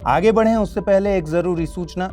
आगे बढ़ें उससे पहले एक जरूरी सूचना।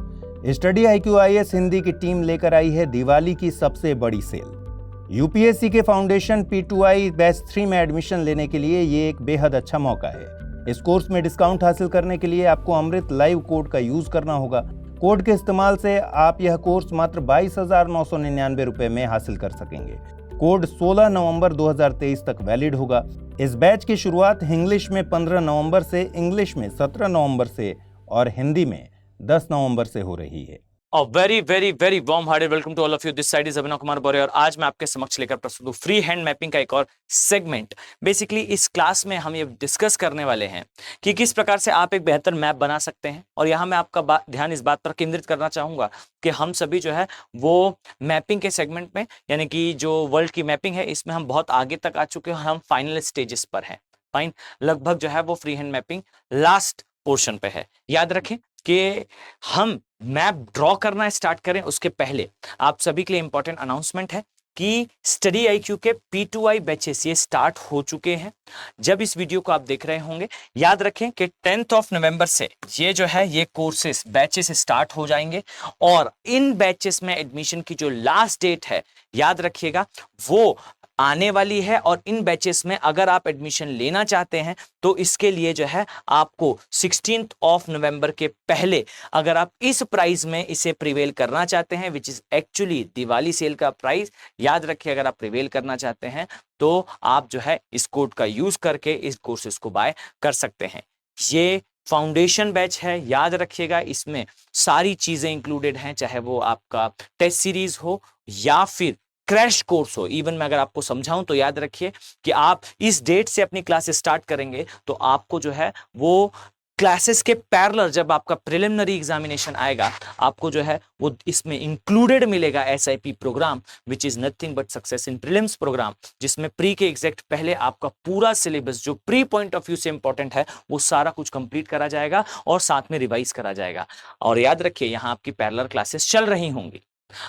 स्टडी IQ IAS हिंदी की टीम लेकर आई है दिवाली की सबसे बड़ी सेल। यूपीएससी के फाउंडेशन P2I बैच 3 में एडमिशन लेने के लिए ये एक बेहद अच्छा मौका है। इस कोर्स में डिस्काउंट हासिल करने के लिए आपको अमृत लाइव कोड का यूज करना होगा। कोड के इस्तेमाल से आप यह कोर्स मात्र 22,999 रुपए में हासिल कर सकेंगे। कोड 16 नवंबर 2023 तक वैलिड होगा। इस बैच की शुरुआत इंग्लिश में 15 नवंबर से, इंग्लिश में 17 नवंबर से और हिंदी में 10 नवंबर से हो रही है। Very very very warm hearted welcome to all of you. This side is Abhinav Kumar Baure और आज मैं आपके समक्ष लेकर प्रस्तुत हूँ फ्री हैंड मैपिंग का एक और सेगमेंट। बेसिकली इस क्लास में हम ये डिस्कस करने वाले हैं कि किस प्रकार से आप एक बेहतर मैप बना सकते हैं। और यहाँ मैं आपका ध्यान इस बात पर केंद्रित करना चाहूंगा कि हम सभी जो है वो मैपिंग के सेगमेंट में, यानी कि जो वर्ल्ड की मैपिंग है, इसमें हम बहुत आगे तक आ चुके हैं। हम फाइनल स्टेजेस पर हैं। फाइन, लगभग जो है वो free hand mapping last portion पे है। याद रखें कि हम मैप ड्रॉ करना स्टार्ट करें उसके पहले आप सभी के लिए इंपॉर्टेंट अनाउंसमेंट है कि स्टडी IQ के P2I बैचेस ये स्टार्ट हो चुके हैं। जब इस वीडियो को आप देख रहे होंगे, याद रखें कि 10 नवंबर से ये जो है ये कोर्सेस बैचेस स्टार्ट हो जाएंगे और इन बैचेस में एडमिशन की जो लास्ट डेट है, याद रखिएगा, वो आने वाली है। और इन बैचेस में अगर आप एडमिशन लेना चाहते हैं तो इसके लिए जो है आपको 16 नवंबर के पहले अगर आप इस प्राइस में इसे प्रिवेल करना चाहते हैं, which is actually Diwali sale का प्राइस, याद रखिए अगर आप प्रिवेल करना चाहते हैं तो आप जो है इस कोड का यूज करके इस कोर्सेज को बाय कर सकते हैं। ये फाउंडेशन बैच है, याद रखिएगा इसमें सारी चीजें इंक्लूडेड हैं, चाहे वो आपका टेस्ट सीरीज हो या फिर क्रैश कोर्स हो। इवन मैं अगर आपको समझाऊं तो याद रखिए कि आप इस डेट से अपनी क्लासेस स्टार्ट करेंगे तो आपको जो है वो क्लासेस के पैरेलल जब आपका प्रिलिमिनरी एग्जामिनेशन आएगा, आपको जो है वो इसमें इंक्लूडेड मिलेगा SIP program, which is nothing but success in prelims program, जिसमें प्री के एग्जैक्ट पहले आपका पूरा सिलेबस जो प्री पॉइंट ऑफ व्यू से इंपॉर्टेंट है वो सारा कुछ कंप्लीट करा जाएगा और साथ में रिवाइज करा जाएगा। और याद रखिए यहां आपकी पैरेलल क्लासेस चल रही होंगी।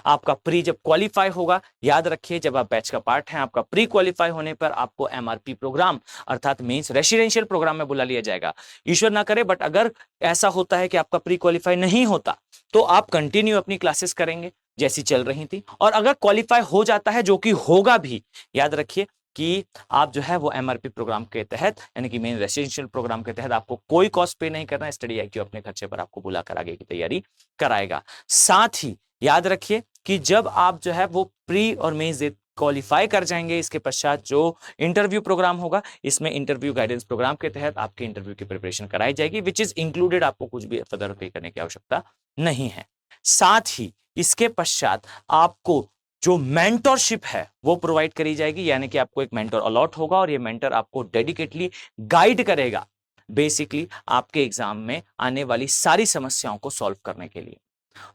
आपका प्री जब क्वालिफाई होगा, याद रखिए जब आप बैच का पार्ट हैं, आपका प्री क्वालिफाई होने पर आपको MRP प्रोग्राम अर्थात मेंस रेसिडेंशियल प्रोग्राम में बुला लिया जाएगा। ईश्वर ना करे बट अगर ऐसा होता है कि आपका प्री क्वालिफाई नहीं होता तो आप कंटिन्यू अपनी क्लासेस करेंगे जैसी चल रही थी। और अगर क्वालिफाई हो जाता है, जो कि होगा भी, याद रखिए कि आप जो है वो MRP प्रोग्राम के तहत, यानी कि मेन रेसिडेंशियल प्रोग्राम के तहत आपको कोई कॉस्ट पे नहीं करना। स्टडी IQ अपने खर्चे पर आपको बुलाकर आगे की तैयारी कराएगा। साथ ही याद रखिए कि जब आप जो है वो प्री और मेंस क्वालिफाई कर जाएंगे, इसके पश्चात जो इंटरव्यू प्रोग्राम होगा, इसमें इंटरव्यू गाइडेंस प्रोग्राम के तहत आपके इंटरव्यू की प्रिपरेशन कराई जाएगी, विच इज इंक्लूडेड। आपको कुछ भी फर्दर पे करने की आवश्यकता नहीं है। साथ ही इसके पश्चात आपको जो मेंटरशिप है वो प्रोवाइड करी जाएगी, यानी कि आपको एक मेंटर अलॉट होगा और ये मेंटर आपको डेडिकेटली गाइड करेगा बेसिकली आपके एग्जाम में आने वाली सारी समस्याओं को सॉल्व करने के लिए।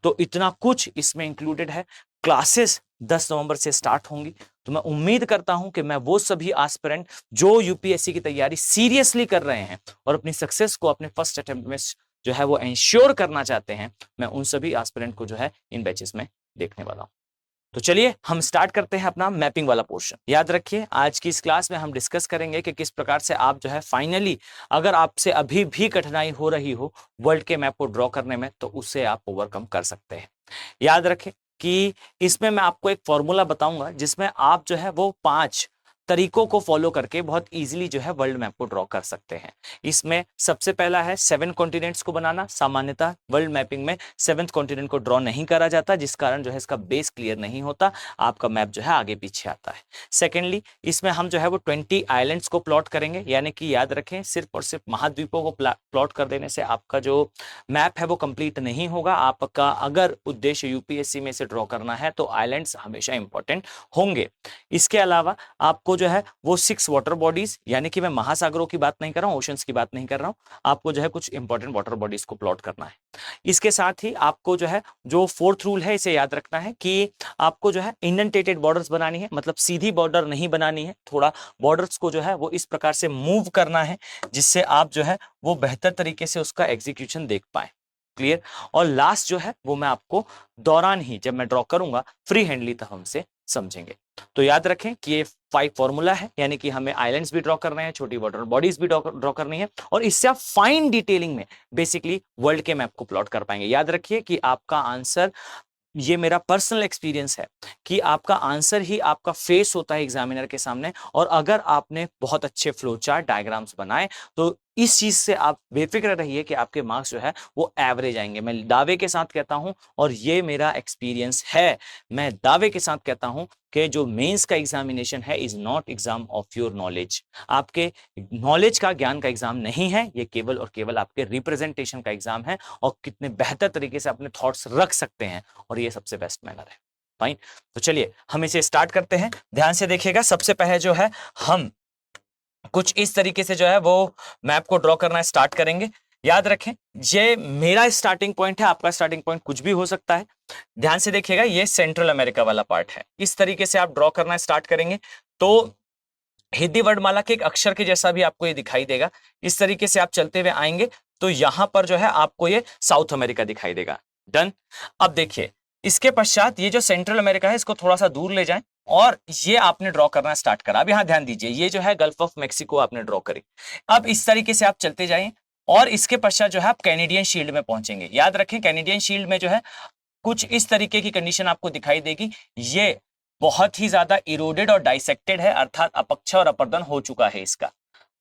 तो इतना कुछ इसमें इंक्लूडेड है। क्लासेस 10 नवंबर से स्टार्ट होंगी, तो मैं उम्मीद करता हूं कि मैं वो सभी एस्पिरेंट जो यूपीएससी की तैयारी सीरियसली कर रहे हैं और अपनी सक्सेस को अपने फर्स्ट अटेम्प्ट में जो है वो इंश्योर करना चाहते हैं, मैं उन सभी एस्पिरेंट को जो है इन बैचेस में देखने वाला हूं। तो चलिए हम स्टार्ट करते हैं अपना मैपिंग वाला पोर्शन। याद रखिए आज की इस क्लास में हम डिस्कस करेंगे कि किस प्रकार से आप जो है फाइनली, अगर आपसे अभी भी कठिनाई हो रही हो वर्ल्ड के मैप को ड्रॉ करने में, तो उससे आप ओवरकम कर सकते हैं। याद रखें कि इसमें मैं आपको एक फॉर्मूला बताऊंगा जिसमें आप जो है वो 5 तरीकों को फॉलो करके बहुत इजीली जो है वर्ल्ड मैप को ड्रॉ कर सकते हैं। इसमें सबसे पहला है 7 कॉन्टिनेंट्स को बनाना। सामान्यतः वर्ल्ड मैपिंग में 7th कॉन्टिनेंट को ड्रॉ नहीं करा जाता, जिस कारण जो है इसका बेस क्लियर नहीं होता, आपका मैप जो है आगे पीछे आता है। सेकेंडली इसमें हम जो है वो 20 आइलैंड्स को प्लॉट करेंगे, यानी कि याद रखें सिर्फ और सिर्फ महाद्वीपों को प्लॉट कर देने से आपका जो मैप है वो कंप्लीट नहीं होगा। आपका अगर उद्देश्य यूपीएससी में से ड्रॉ करना है तो आइलैंड्स हमेशा इंपॉर्टेंट होंगे। इसके अलावा आपको जो है वो 6 वाटर बॉडीज, यानी कि मैं महासागरों की बात नहीं कर रहा हूं, ओशंस की बात नहीं कर रहा हूं, आपको जो है कुछ इंपॉर्टेंट वाटर बॉडीज को प्लॉट करना है। इसके साथ ही आपको जो है जो 4th रूल है इसे याद रखना है कि आपको जो है इंडेंटेटेड बॉर्डर्स बनानी है, मतलब सीधी बॉर्डर नहीं बनानी है, थोड़ा बॉर्डर्स को जो है वो इस प्रकार से मूव करना है जिससे आप जो है वो बेहतर तरीके से उसका एग्जीक्यूशन देख पाए। क्लियर। और लास्ट जो है वो मैं आपको दौरान ही जब मैं ड्रॉ करूंगा फ्री हैंडली तब हमसे समझेंगे। तो याद रखें कि ये 5 फॉर्मूला है, यानी कि हमें आइलैंड्स भी ड्रॉ करने हैं, छोटी वाटर बॉडीज भी ड्रॉ करनी है, और इससे आप फाइन डिटेलिंग में बेसिकली वर्ल्ड के मैप को प्लॉट कर पाएंगे। याद रखिए कि आपका आंसर, ये मेरा पर्सनल एक्सपीरियंस है कि आपका आंसर ही आपका फेस होता है एग्जामिनर के सामने, और अगर आपने बहुत अच्छे फ्लो चार्ट डायग्राम्स बनाए तो इस चीज से आप बेफिक्र रहिए कि आपके मार्क्स जो है वो एवरेज आएंगे। मैं दावे के साथ कहता हूं, और ये मेरा एक्सपीरियंस है, मैं दावे के साथ कहता हूं कि जो मेंस का एग्जामिनेशन है is not exam of your knowledge, आपके नॉलेज का, ज्ञान का एग्जाम नहीं है, ये केवल और केवल आपके रिप्रेजेंटेशन का एग्जाम है, और कितने बेहतर तरीके से अपने थॉट्स रख सकते हैं, और ये सबसे बेस्ट मैनर है। फाइन, तो चलिए हम इसे स्टार्ट करते हैं। ध्यान से देखिएगा, सबसे पहले जो है हम कुछ इस तरीके से जो है वो मैप को ड्रॉ करना स्टार्ट करेंगे। याद रखें, ये मेरा स्टार्टिंग पॉइंट है, आपका स्टार्टिंग पॉइंट कुछ भी हो सकता है। ध्यान से देखिएगा, ये सेंट्रल अमेरिका वाला पार्ट है। इस तरीके से आप ड्रॉ करना स्टार्ट करेंगे तो हिंदी वर्णमाला के एक अक्षर के जैसा भी आपको ये दिखाई देगा। इस तरीके से आप चलते हुए आएंगे तो यहां पर जो है आपको ये साउथ अमेरिका दिखाई देगा। डन। अब देखिए, इसके पश्चात ये जो सेंट्रल अमेरिका है इसको थोड़ा सा दूर ले जाएं, और ये आपने ड्रॉ करना स्टार्ट करा। अब यहां ध्यान दीजिए, ये जो है गल्फ ऑफ मेक्सिको आपने ड्रॉ करी। अब इस तरीके से आप चलते जाइए, और इसके पश्चात जो है आप कैनेडियन शील्ड में पहुंचेंगे। याद रखें, कैनेडियन शील्ड में जो है कुछ इस तरीके की कंडीशन आपको दिखाई देगी। ये बहुत ही ज्यादा इरोडेड और डाइसेक्टेड है, अर्थात अपक्ष और अपर्दन हो चुका है, इसका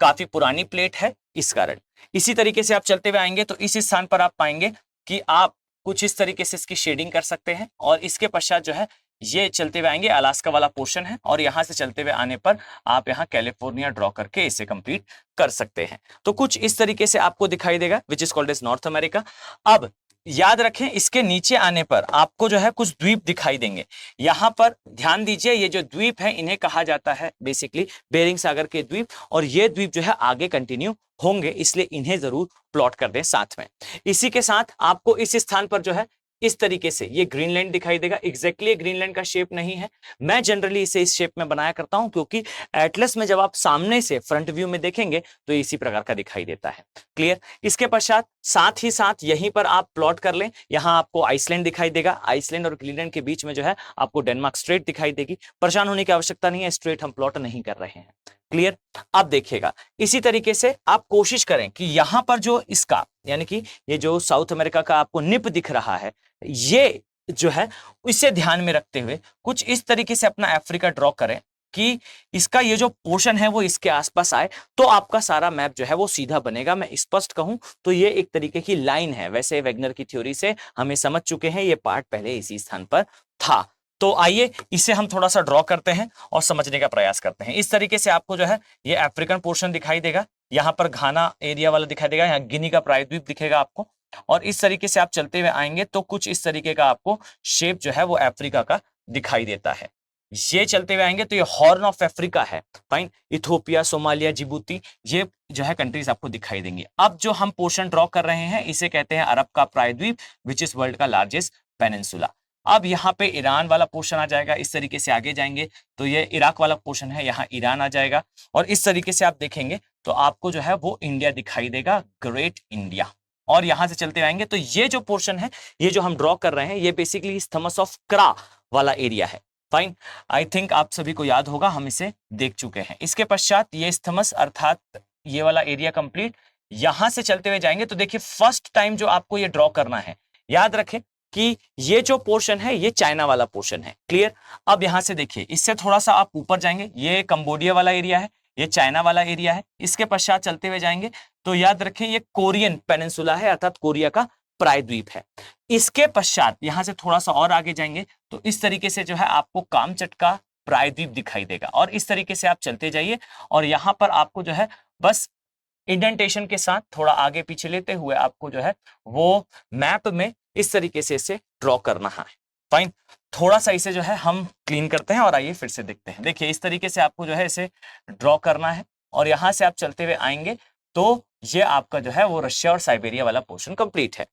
काफी पुरानी प्लेट है इस कारण। इसी तरीके से आप चलते हुए आएंगे तो इस स्थान पर आप पाएंगे कि आप कुछ इस तरीके से इसकी शेडिंग कर सकते हैं, और इसके पश्चात जो है ये चलते हुए आएंगे, अलास्का वाला पोर्शन है, और यहां से चलते हुए आने पर आप यहां कैलिफोर्निया ड्रॉ करके इसे कंप्लीट कर सकते हैं। तो कुछ इस तरीके से आपको दिखाई देगा, which is called as North America. अब याद रखें, इसके नीचे आने पर आपको जो है कुछ द्वीप दिखाई देंगे। यहां पर ध्यान दीजिए, ये जो द्वीप है इन्हें कहा जाता है बेसिकली बेरिंग सागर के द्वीप, और ये द्वीप जो है आगे कंटिन्यू होंगे, इसलिए इन्हें जरूर प्लॉट कर दें साथ में। इसी के साथ आपको इस स्थान पर जो है इस तरीके से ये ग्रीनलैंड दिखाई देगा। एग्जैक्टली ग्रीनलैंड का शेप नहीं है, मैं जनरली इसे इस शेप में बनाया करता हूं, क्योंकि एटलस में जब आप सामने से फ्रंट व्यू में देखेंगे तो इसी प्रकार का दिखाई देता है। क्लियर। इसके पश्चात साथ ही साथ यहीं पर आप प्लॉट कर लें, यहां आपको आइसलैंड दिखाई देगा। आइसलैंड और ग्रीनलैंड के बीच में जो है आपको डेनमार्क स्ट्रेट दिखाई देगी। परेशान होने की आवश्यकता नहीं है, स्ट्रेट हम प्लॉट नहीं कर रहे हैं। क्लियर। अब देखिएगा, इसी तरीके से आप कोशिश करें कि यहां पर जो इसका, यानी कि ये जो साउथ अमेरिका का आपको निप दिख रहा है, ये जो है इसे ध्यान में रखते हुए कुछ इस तरीके से अपना अफ्रीका ड्रॉ करें कि इसका ये जो पोर्शन है वो इसके आसपास आए, तो आपका सारा मैप जो है वो सीधा बनेगा। मैं स्पष्ट कहूं तो ये एक तरीके की लाइन है। वैसे वेगनर की थ्योरी से हमें समझ चुके हैं ये पार्ट पहले इसी स्थान पर था। तो आइए इसे हम थोड़ा सा ड्रॉ करते हैं और समझने का प्रयास करते हैं। इस तरीके से आपको जो है ये अफ्रीकन पोर्शन दिखाई देगा, यहाँ पर घाना एरिया वाला दिखाई देगा, यहाँ गिनी का प्रायद्वीप दिखेगा आपको, और इस तरीके से आप चलते हुए आएंगे तो कुछ इस तरीके का आपको शेप जो है वो अफ्रीका का दिखाई देता है। ये चलते हुए आएंगे तो ये हॉर्न ऑफ अफ्रीका है। फाइन। इथोपिया, सोमालिया, जिबूती, ये जो है कंट्रीज आपको दिखाई देंगी। अब जो हम पोर्शन ड्रॉ कर रहे हैं इसे कहते हैं अरब का प्रायद्वीप, विच इज वर्ल्ड का लार्जेस्ट पेनिनसुला। अब यहाँ पे ईरान वाला पोर्शन आ जाएगा। इस तरीके से आगे जाएंगे तो ये इराक वाला पोर्शन है, यहाँ ईरान आ जाएगा, और इस तरीके से आप देखेंगे तो आपको जो है वो इंडिया दिखाई देगा, ग्रेट इंडिया। और यहां से चलते आएंगे तो ये जो पोर्शन है, ये जो हम ड्रॉ कर रहे हैं, ये बेसिकली थमस ऑफ क्रा वाला एरिया है। फाइन। आई थिंक आप सभी को याद होगा, हम इसे देख चुके हैं। इसके पश्चात ये स्थमस अर्थात ये वाला एरिया कंप्लीट। यहां से चलते हुए जाएंगे तो देखिए फर्स्ट टाइम जो आपको ये ड्रॉ करना है, याद रखें कि ये जो पोर्शन है ये चाइना वाला पोर्शन है। क्लियर। अब यहां से देखिए, इससे थोड़ा सा आप ऊपर जाएंगे, ये कंबोडिया वाला एरिया है, ये चाइना वाला एरिया है। इसके पश्चात चलते हुए जाएंगे तो याद रखें ये कोरियन पेनिनसुला है, अर्थात कोरिया का प्रायद्वीप है। इसके पश्चात यहां से थोड़ा सा और आगे जाएंगे तो इस तरीके से जो है आपको कामचट का प्रायद्वीप दिखाई देगा, और इस तरीके से आप चलते जाइए, और यहां पर आपको जो है बस इंडेंटेशन के साथ थोड़ा आगे पीछे लेते हुए आपको जो है वो मैप में इस तरीके से इसे ड्रॉ करना है। फाइन। थोड़ा सा इसे जो है हम क्लीन करते हैं और आइए फिर से देखते हैं। देखिए इस तरीके से आपको जो है इसे ड्रॉ करना है, और यहां से आप चलते हुए आएंगे तो ये आपका जो है वो रशिया और साइबेरिया वाला पोर्शन कंप्लीट है।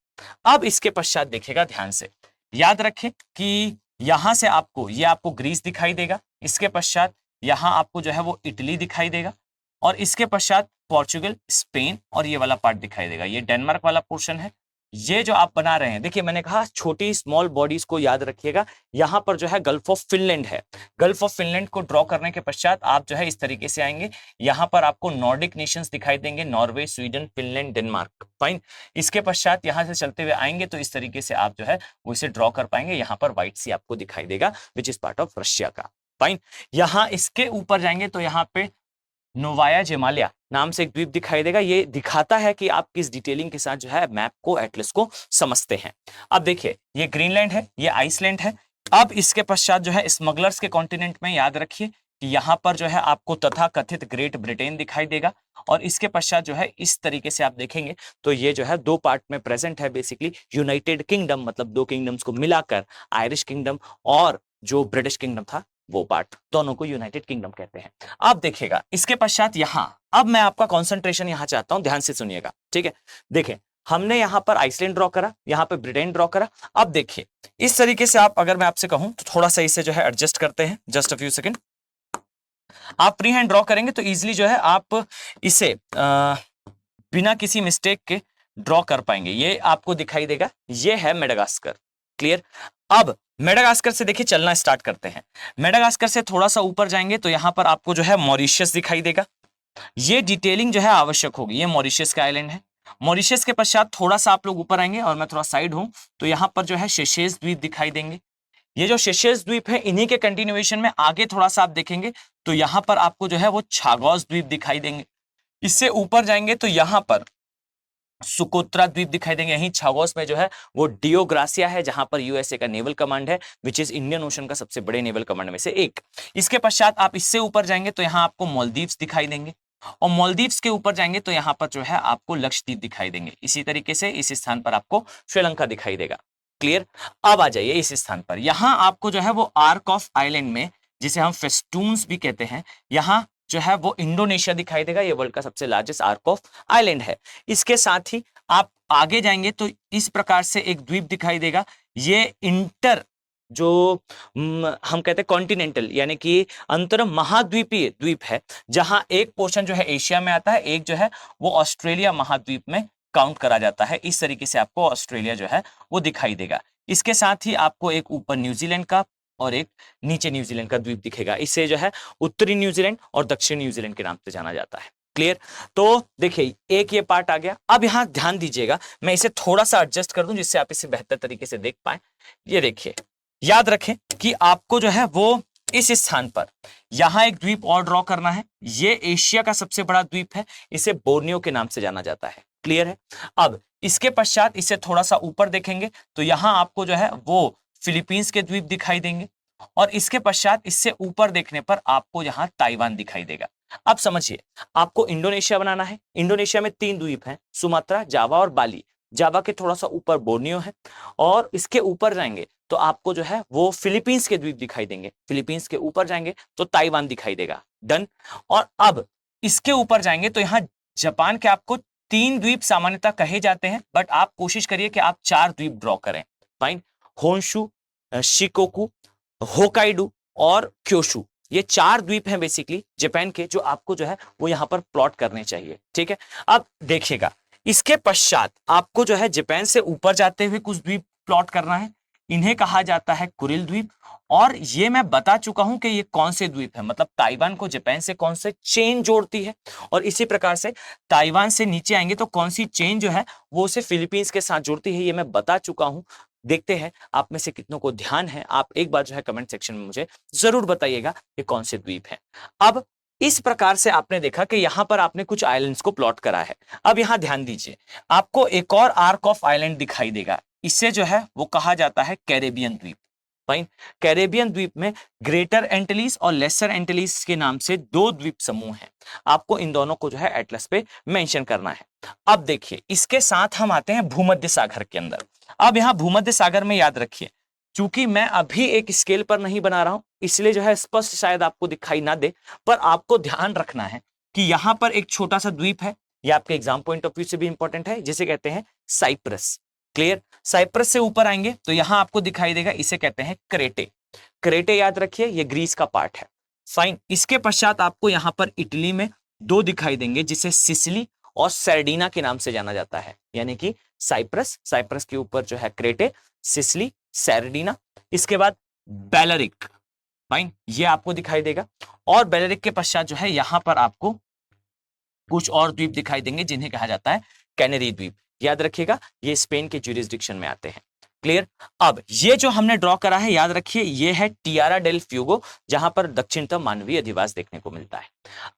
अब इसके पश्चात देखिएगा ध्यान से, याद रखें कि यहां से आपको ये आपको ग्रीस दिखाई देगा, इसके पश्चात यहां आपको जो है वो इटली दिखाई देगा, और इसके पश्चात पोर्चुगल, स्पेन, और ये वाला पार्ट दिखाई देगा। ये डेनमार्क वाला पोर्शन है, ये जो आप बना रहे हैं, देखिए मैंने कहा छोटी स्मॉल बॉडीज को याद रखिएगा। यहां पर जो है गल्फ ऑफ फिनलैंड है। गल्फ ऑफ फिनलैंड को ड्रॉ करने के पश्चात आप जो है इस तरीके से आएंगे। यहां पर आपको नॉर्डिक नेशंस दिखाई देंगे, Norway, Sweden, Finland, Denmark. Fine. इसके पश्चात यहां से चलते हुए आएंगे तो इस तरीके से आप जो है वो इसे ड्रॉ कर पाएंगे। यहां पर व्हाइट सी आपको दिखाई देगा which is part of Russia का। फाइन। यहां इसके ऊपर जाएंगे तो यहाँ पे नोवाया जेमालिया नाम से एक द्वीप दिखाई देगा। ये दिखाता है कि आप किस डिटेलिंग के साथ जो है मैप को, एटलस को समझते हैं। अब देखिए ये ग्रीनलैंड है, ये आइसलैंड है। अब इसके पश्चात जो है स्मगलर्स के कॉन्टिनेंट में याद रखिए कि यहां पर जो है आपको तथा कथित ग्रेट ब्रिटेन दिखाई देगा। और इसके पश्चात जो है इस तरीके से आप देखेंगे तो ये जो है दो पार्ट में प्रेजेंट है, बेसिकली यूनाइटेड किंगडम, मतलब दो किंगडम्स को मिलाकर आयरिश किंगडम और जो ब्रिटिश किंगडम था वो पार्ट, दोनों को यूनाइटेड किंगडम कहते हैं। अब देखिएगा इसके पश्चात यहां, अब मैं आपका कंसंट्रेशन यहां चाहता हूं, ध्यान से सुनिएगा, ठीक है। देखें हमने यहां पर आइसलैंड ड्रॉ करा, यहां पर ब्रिटेन ड्रॉ करा। अब देखिए इस तरीके से आप, अगर मैं आपसे कहूं तो थोड़ा सा इसे जो है एडजस्ट करते हैं, जस्ट अ फ्यू सेकंड। आप फ्री हैंड ड्रॉ करेंगे तो इजीली जो है आप इसे बिना किसी मिस्टेक के ड्रॉ कर पाएंगे। ये आपको दिखाई देगा, ये है मेडागास्कर। क्लियर। अब मेडागास्कर से देखिए चलना स्टार्ट करते हैं। मेडागास्कर से थोड़ा सा ऊपर जाएंगे तो यहां पर आपको जो है मॉरिशस दिखाई देगा। ये डिटेलिंग जो है आवश्यक होगी। ये मॉरिशस का आइलैंड है। मॉरिशस के पश्चात थोड़ा सा आप लोग ऊपर आएंगे और मैं थोड़ा साइड हूं तो यहां पर जो है सेशेल्स द्वीप दिखाई देंगे। ये जो सेशेल्स द्वीप है इन्हीं के कंटिन्यूएशन में आगे थोड़ा सा आप देखेंगे तो यहां पर आपको जो है वो छागोस द्वीप दिखाई देंगे। इससे ऊपर जाएंगे तो यहां पर सुकोत्रा द्वीप दिखाई देंगे। यहीं छागोस में जो है वो डियोग्रासिया है, जहां पर यूएसए का नेवल कमांड है, विच इज इंडियन ओशन का सबसे बड़े नेवल कमांड में से एक। इसके पश्चात आप इससे ऊपर जाएंगे तो यहां आपको मालदीव्स दिखाई देंगे और मालदीव्स के ऊपर जाएंगे तो यहां पर जो है आपको लक्षद्वीप दिखाई देंगे। इसी तरीके से इस स्थान पर आपको श्रीलंका दिखाई देगा। क्लियर। अब आ जाइए इस स्थान पर, यहां आपको जो है वो आर्क ऑफ आइलैंड में, जिसे हम फेस्टून्स भी कहते हैं, यहां जो है वो इंडोनेशिया दिखाई देगा। ये वर्ल्ड का सबसे लार्जेस्ट आर्क ऑफ आइलैंड है। इसके साथ ही आप आगे जाएंगे तो इस प्रकार से एक द्वीप दिखाई देगा। ये इंटर जो हम कहते हैं कॉन्टिनेंटल, यानी कि अंतर महाद्वीपीय द्वीप है, जहां एक पोर्शन जो है एशिया में आता है, एक जो है वो ऑस्ट्रेलिया महाद्वीप में काउंट करा जाता है। इस तरीके से आपको ऑस्ट्रेलिया जो है वो दिखाई देगा। इसके साथ ही आपको एक ऊपर न्यूजीलैंड का और एक नीचे न्यूजीलैंड का द्वीप दिखेगा। इसे जो है उत्तरी न्यूजीलैंड और दक्षिणी न्यूजीलैंड के नाम से जाना जाता है। क्लियर। तो देखिए एक ये पार्ट आ गया। अब यहां ध्यान दीजिएगा, मैं इसे थोड़ा सा एडजस्ट कर दूं जिससे आप इसे बेहतर तरीके से देख पाए। ये देखिए, याद रखें कि आपको जो है वो इस स्थान पर यहां एक द्वीप और ड्रॉ करना है। ये एशिया का सबसे बड़ा द्वीप है, इसे बोर्नियो के नाम से जाना जाता है। क्लियर है। अब इसके पश्चात इसे थोड़ा सा ऊपर देखेंगे तो यहां आपको जो है वो फिलीपींस के द्वीप दिखाई देंगे और इसके पश्चात इससे ऊपर देखने पर आपको यहां ताइवान दिखाई देगा। अब समझिए, आपको इंडोनेशिया बनाना है। इंडोनेशिया में 3 द्वीप हैं, सुमात्रा, जावा और बाली। जावा के थोड़ा सा ऊपर बोर्नियो है और इसके ऊपर जाएंगे तो आपको जो है वो फिलीपींस के द्वीप दिखाई देंगे। फिलीपींस के ऊपर जाएंगे तो ताइवान दिखाई देगा। डन। और अब इसके ऊपर जाएंगे तो यहां जापान के आपको 3 द्वीप सामान्यतः कहे जाते हैं, बट आप कोशिश करिए कि आप 4 द्वीप ड्रॉ करें। फाइन। होन्शु, शिकोकू, होकाइडो और क्योशु, ये 4 द्वीप हैं बेसिकली जापान के, जो आपको जो है वो यहां पर प्लॉट करने चाहिए। ठीक है। अब देखिएगा इसके पश्चात आपको जो है जापान से ऊपर जाते हुए कुछ द्वीप प्लॉट करना है। इन्हें कहा जाता है कुरिल द्वीप। और ये मैं बता चुका हूं कि ये कौन से द्वीप है, मतलब ताइवान को जापान से कौन से चेन जोड़ती है, और इसी प्रकार से ताइवान से नीचे आएंगे तो कौन सी चेन जो है वो उसे फिलीपींस के साथ जोड़ती है, ये मैं बता चुका हूं। देखते हैं आप में से कितनों को ध्यान है। आप एक बार जो है कमेंट सेक्शन में मुझे जरूर बताइएगा कि कौन से द्वीप हैं। अब इस प्रकार से आपने देखा कि यहां पर आपने कुछ आइलैंड्स को प्लॉट करा है। अब यहां ध्यान दीजिए, आपको एक और आर्क ऑफ आइलैंड दिखाई देगा। इसे जो है वो कहा जाता है कैरेबियन द्वीप। फाइन। कैरेबियन द्वीप में ग्रेटर एंटिलीज और लेसर एंटिलीज के नाम से 2 द्वीप समूह हैं। आपको इन दोनों को जो है एटलस पे मेंशन करना है। अब देखिए इसके साथ हम आते हैं भूमध्य सागर के अंदर। अब यहां भूमध्य सागर में याद रखिए, चूंकि मैं अभी एक स्केल पर नहीं बना रहा हूं इसलिए जो है स्पष्ट शायद आपको दिखाई ना दे, पर आपको ध्यान रखना है कि यहां पर एक छोटा सा द्वीप है, यह आपके एग्जाम पॉइंट ऑफ व्यू से भी इंपॉर्टेंट है, जिसे कहते हैं साइप्रस। क्लियर। साइप्रस से ऊपर आएंगे तो यहां आपको दिखाई देगा, इसे कहते हैं क्रेटे। क्रेटे याद रखिए ये ग्रीस का पार्ट है। फाइन। इसके पश्चात आपको यहां पर इटली में 2 दिखाई देंगे, जिसे सिसिली और सर्डिना के नाम से जाना जाता है, यानी कि साइप्रस, साइप्रस के ऊपर जो है क्रेटे, सिसिली, सर्डिना, इसके बाद बेलेरिक, फाइन, ये आपको दिखाई देगा। और बेलेरिक के पश्चात जो है यहां पर आपको कुछ और द्वीप दिखाई देंगे जिन्हें कहा जाता है कैनरी द्वीप। याद रखिएगा ये स्पेन के ज्यूरिसडिक्शन में आते हैं। क्लियर। अब ये जो हमने ड्रॉ करा है, याद रखिए ये है टियारा डेल फ्यूगो, जहां पर दक्षिणतम मानवीय अधिवास देखने को मिलता है।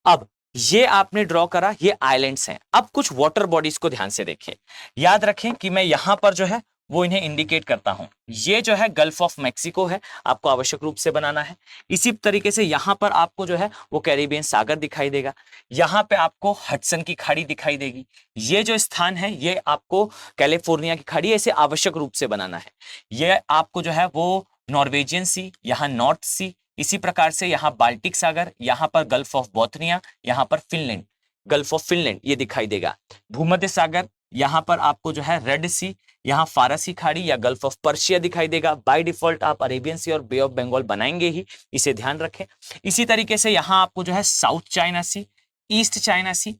अब ये आपने ड्रॉ करा, ये आइलैंड्स हैं। अब कुछ वाटर बॉडीज को ध्यान से देखें। याद रखें कि मैं यहां पर जो है वो इन्हें इंडिकेट करता हूं। ये जो है गल्फ ऑफ मैक्सिको है, आपको आवश्यक रूप से बनाना है। इसी तरीके से यहां पर आपको जो है वो कैरिबियन सागर दिखाई देगा। यहां पे आपको हडसन की खाड़ी दिखाई देगी। ये जो स्थान है ये आपको कैलिफोर्निया की खाड़ी, ऐसे आवश्यक रूप से बनाना है। ये आपको जो है वो नॉर्वेजियन सी, यहाँ नॉर्थ सी, इसी प्रकार से यहाँ बाल्टिक सागर, यहाँ पर गल्फ ऑफ बोथनिया, यहाँ पर फिनलैंड, गल्फ ऑफ फिनलैंड ये दिखाई देगा। भूमध्य सागर, यहाँ पर आपको जो है रेड सी, यहाँ फारसी खाड़ी या गल्फ ऑफ पर्शिया दिखाई देगा। बाय डिफॉल्ट आप अरेबियन सी और बे ऑफ बंगाल बनाएंगे ही, इसे ध्यान रखें। इसी तरीके से यहाँ आपको जो है साउथ चाइना सी, ईस्ट चाइना सी,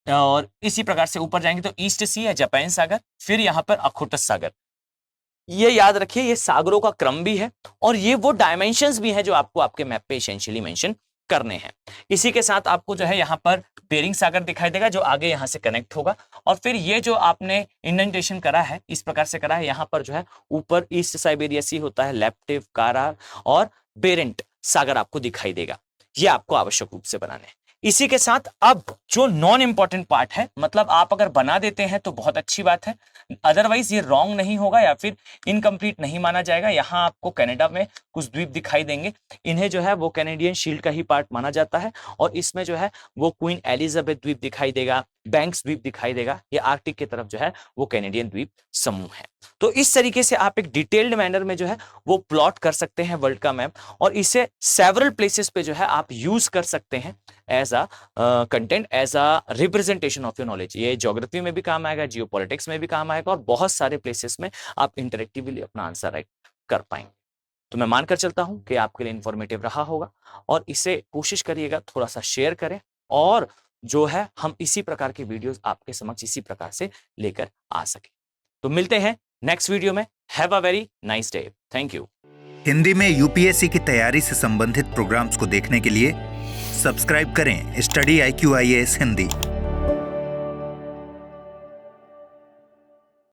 और इसी प्रकार से ऊपर जाएंगे तो ईस्ट सी या जापान सागर, फिर यहाँ पर अखोटस सागर। ये याद रखिए ये सागरों का क्रम भी है और ये वो डायमेंशंस भी है जो आपको आपके मैप पे एसेंशियली मेंशन करने हैं। इसी के साथ आपको जो है यहाँ पर बेरिंग सागर दिखाई देगा जो आगे यहाँ से कनेक्ट होगा। और फिर ये जो आपने इंडेंटेशन करा है इस प्रकार से करा है, यहाँ पर जो है ऊपर ईस्ट साइबेरिया सी होता है, लेप्टिव, कारार और बेरेंट सागर आपको दिखाई देगा। ये आपको आवश्यक रूप से बनाने हैं। इसी के साथ अब जो नॉन इंपॉर्टेंट पार्ट है, मतलब आप अगर बना देते हैं तो बहुत अच्छी बात है, अदरवाइज ये रॉन्ग नहीं होगा या फिर इनकम्प्लीट नहीं माना जाएगा। यहाँ आपको कनाडा में कुछ द्वीप दिखाई देंगे, इन्हें जो है वो कैनेडियन शील्ड का ही पार्ट माना जाता है। और इसमें जो है वो क्वीन एलिजाबेथ द्वीप दिखाई देगा, बैंक्स द्वीप दिखाई देगा। ये आर्कटिक की तरफ जो है वो कैनेडियन द्वीप समूह है। तो इस तरीके से आप एक डिटेल्ड मैनर में जो है वो प्लॉट कर सकते हैं वर्ल्ड का मैप, और इसे सेवरल प्लेसेस पे जो है आप यूज कर सकते हैं as a content, as a representation of your knowledge. ये ज्योग्राफी में भी काम आएगा, जियोपॉलिटिक्स में भी काम आएगा, और बहुत सारे प्लेसेस में आप इंटरेक्टिवली अपना आंसर राइट कर पाएंगे। तो मैं मानकर चलता हूं कि आपके लिए इंफॉर्मेटिव रहा होगा, और इसे कोशिश करिएगा थोड़ा सा शेयर करें, और जो है हम इसी प्रकार के वीडियोस आपके समक्ष इसी प्रकार से लेकर आ सके। तो मिलते हैं नेक्स्ट वीडियो में। Have a very nice day. Thank you. Hindi में यूपीएससी की तैयारी से संबंधित प्रोग्राम्स को देखने के लिए सब्सक्राइब करें स्टडी IQ IAS हिंदी।